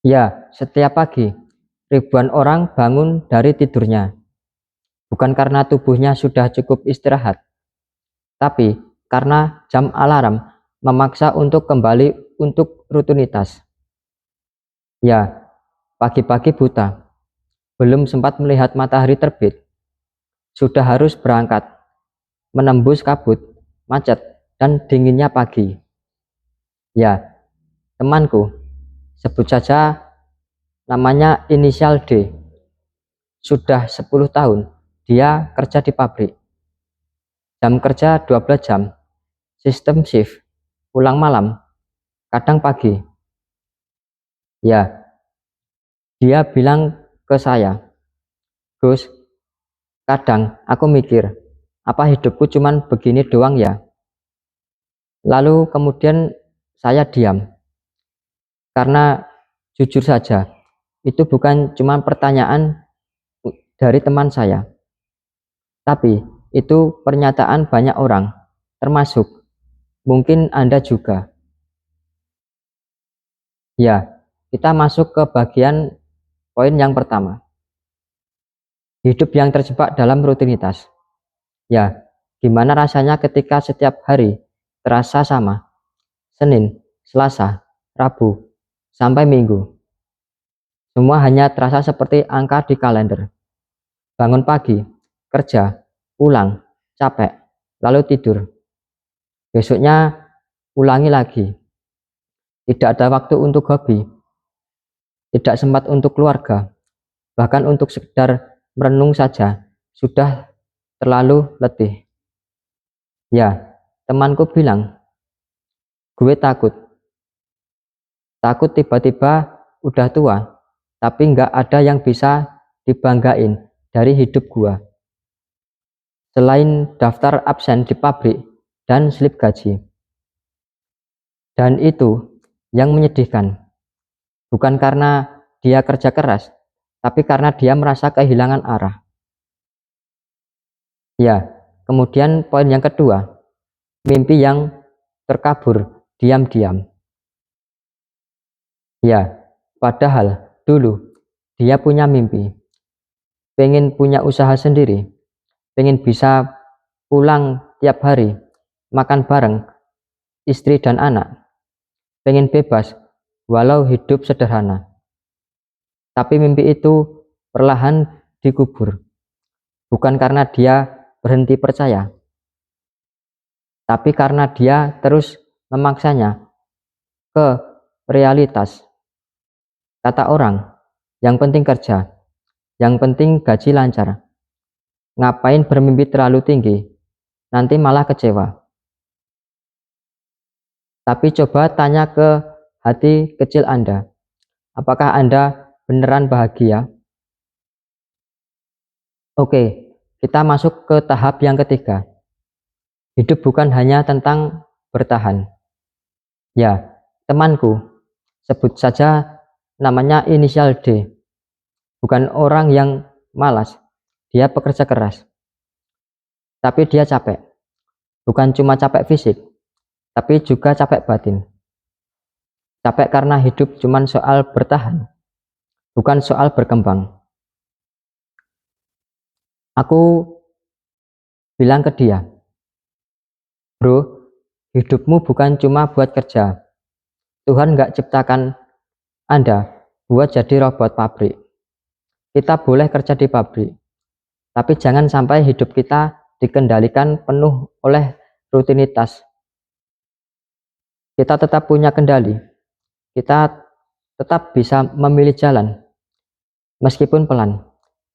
Ya, setiap pagi ribuan orang bangun dari tidurnya, bukan karena tubuhnya sudah cukup istirahat, tapi karena jam alarm memaksa untuk kembali untuk rutinitas. Ya, pagi-pagi buta, belum sempat melihat matahari terbit, sudah harus berangkat, menembus kabut, macet, dan dinginnya pagi. Ya, temanku, sebut saja namanya inisial D. Sudah 10 tahun dia kerja di pabrik. Jam kerja 12 jam, sistem shift, pulang malam, kadang pagi. Ya, dia bilang ke saya, "Gus, kadang aku mikir, apa hidupku cuman begini doang ya?" Lalu kemudian saya diam, karena jujur saja, itu bukan cuma pertanyaan dari teman saya, tapi itu pernyataan banyak orang, termasuk mungkin Anda juga. Ya, kita masuk ke bagian poin yang pertama. Hidup yang terjebak dalam rutinitas. Ya, gimana rasanya ketika setiap hari terasa sama? Senin, Selasa, Rabu, sampai Minggu. Semua hanya terasa seperti angka di kalender. Bangun pagi, kerja, pulang, capek, lalu tidur. Besoknya ulangi lagi. Tidak ada waktu untuk hobi, tidak sempat untuk keluarga, bahkan untuk sekedar merenung saja sudah terlalu letih. Ya, temanku bilang, gue takut tiba-tiba udah tua, tapi nggak ada yang bisa dibanggain dari hidup gua selain daftar absen di pabrik dan slip gaji. Dan itu yang menyedihkan, bukan karena dia kerja keras, tapi karena dia merasa kehilangan arah. Ya, kemudian poin yang kedua, mimpi yang terkabur diam-diam. Ya, padahal dulu dia punya mimpi, pengen punya usaha sendiri, pengen bisa pulang tiap hari, makan bareng istri dan anak, pengen bebas walau hidup sederhana. Tapi mimpi itu perlahan dikubur, bukan karena dia berhenti percaya, tapi karena dia terus memaksanya ke realitas. Kata orang, yang penting kerja, yang penting gaji lancar. Ngapain bermimpi terlalu tinggi, nanti malah kecewa. Tapi coba tanya ke hati kecil Anda, apakah Anda beneran bahagia? Oke, kita masuk ke tahap yang ketiga. Hidup bukan hanya tentang bertahan. Ya, temanku, sebut saja namanya inisial D. Bukan orang yang malas, dia pekerja keras. Tapi dia capek. Bukan cuma capek fisik, tapi juga capek batin. Capek karena hidup cuma soal bertahan, bukan soal berkembang. Aku bilang ke dia, bro, hidupmu bukan cuma buat kerja. Tuhan nggak ciptakan Anda buat jadi robot pabrik. Kita boleh kerja di pabrik, tapi jangan sampai hidup kita dikendalikan penuh oleh rutinitas. Kita tetap punya kendali, kita tetap bisa memilih jalan, meskipun pelan,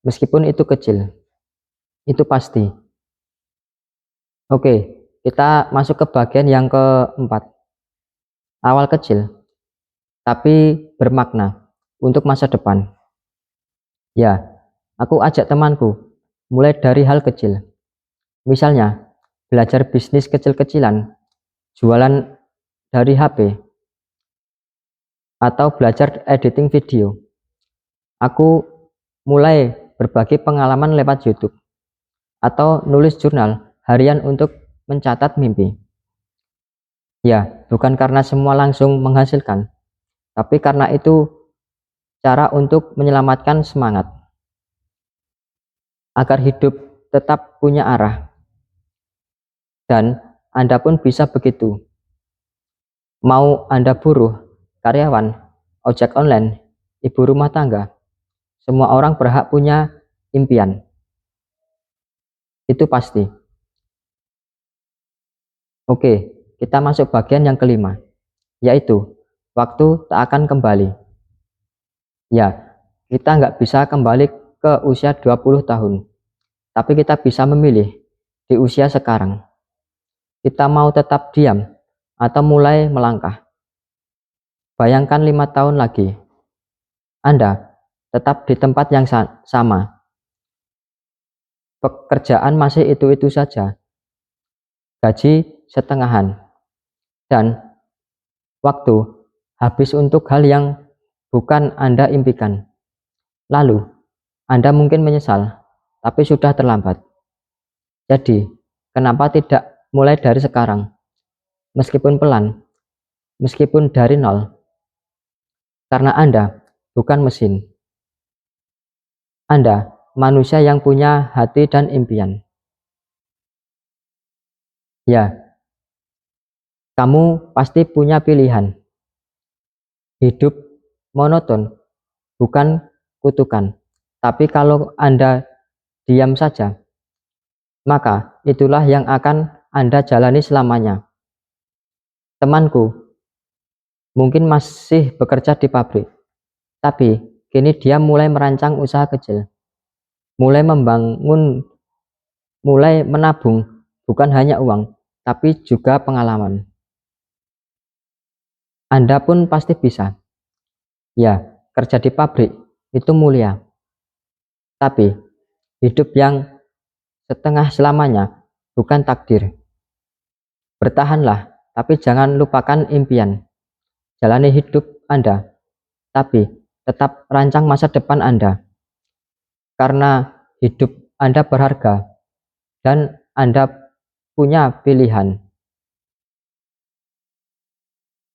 meskipun itu kecil, itu pasti. Oke, kita masuk ke bagian yang keempat. Awal kecil, tapi bermakna untuk masa depan. Ya, aku ajak temanku, mulai dari hal kecil. Misalnya, belajar bisnis kecil-kecilan, jualan dari HP, atau belajar editing video. Aku mulai berbagi pengalaman lewat YouTube, atau nulis jurnal harian untuk mencatat mimpi. Ya, bukan karena semua langsung menghasilkan, tapi karena itu cara untuk menyelamatkan semangat agar hidup tetap punya arah, dan Anda pun bisa begitu. Mau Anda buruh, karyawan, ojek online, ibu rumah tangga, semua orang berhak punya impian. Itu pasti. Oke, kita masuk bagian yang kelima, yaitu waktu tak akan kembali. Ya, kita nggak bisa kembali ke usia 20 tahun, tapi kita bisa memilih di usia sekarang. Kita mau tetap diam atau mulai melangkah. Bayangkan 5 tahun lagi, Anda tetap di tempat yang sama. Pekerjaan masih itu-itu saja, gaji setengahan, dan waktu habis untuk hal yang bukan Anda impikan. Lalu, Anda mungkin menyesal, tapi sudah terlambat. Jadi, kenapa tidak mulai dari sekarang? Meskipun pelan, meskipun dari nol, karena Anda bukan mesin. Anda manusia yang punya hati dan impian. Ya, kamu pasti punya pilihan. Hidup monoton bukan kutukan, tapi kalau Anda diam saja, maka itulah yang akan Anda jalani selamanya. Temanku mungkin masih bekerja di pabrik, tapi kini dia mulai merancang usaha kecil, mulai membangun, mulai menabung, bukan hanya uang, tapi juga pengalaman. Anda pun pasti bisa. Ya, kerja di pabrik itu mulia, tapi hidup yang setengah selamanya bukan takdir. Bertahanlah, tapi jangan lupakan impian. Jalani hidup Anda, tapi tetap rancang masa depan Anda. Karena hidup Anda berharga dan Anda punya pilihan.